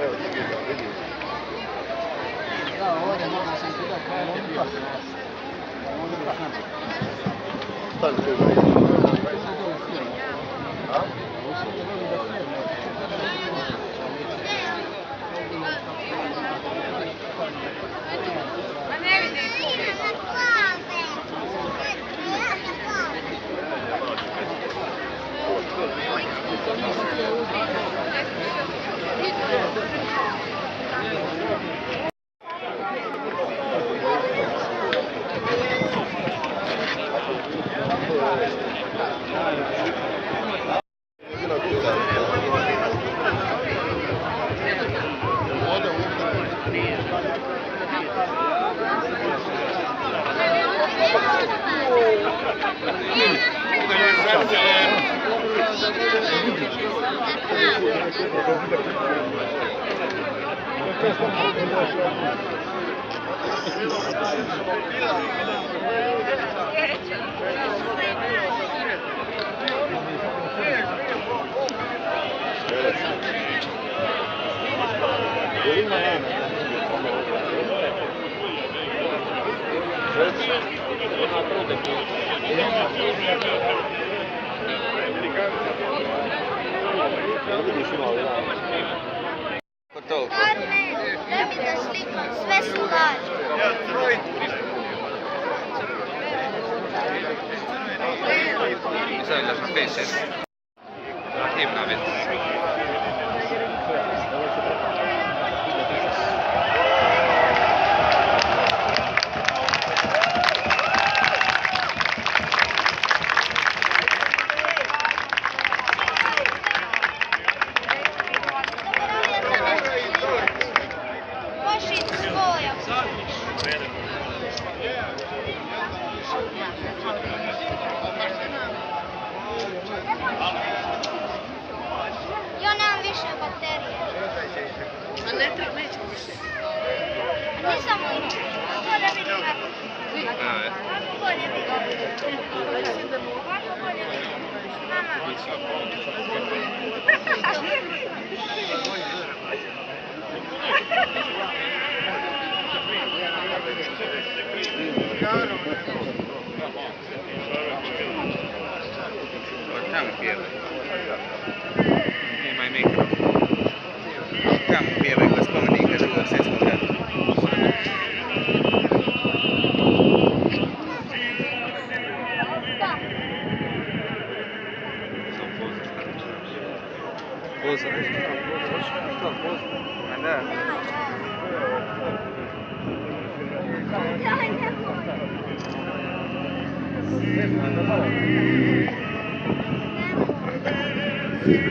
Evo ti vidio. Da, ovdje mogu sam ti da kada je bio. Stani tu da ide. A? Sve su lađe. Stavljaš na 5-6. Arhivna već. Ja nemam više baterije. A ne treba, neće više. Nisam imao. Bolje vidim kako. Ovako bolje vidim. Ovako bolje vidim. Mama. Tamo pjeva. Ima i mikrofon. Tamo pjeva kod spomenika Drugog svjetskog rata. Pozor. Ma da.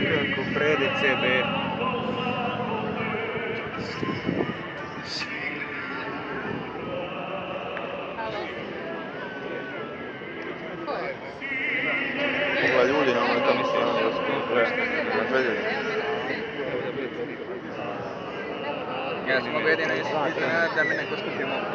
Kako prede CB. Pogledaj ljudi na ovoj tamo strani, na željeni. Ja sam mogu jedino iznenaditi da mi neko skupi mogu.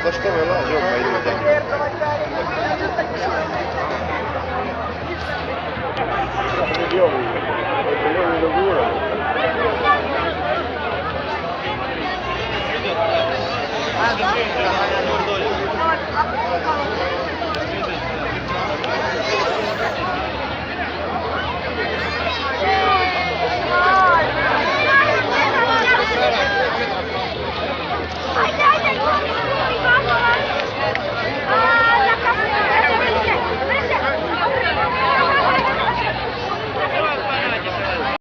Zašto me lađe, pa idemo da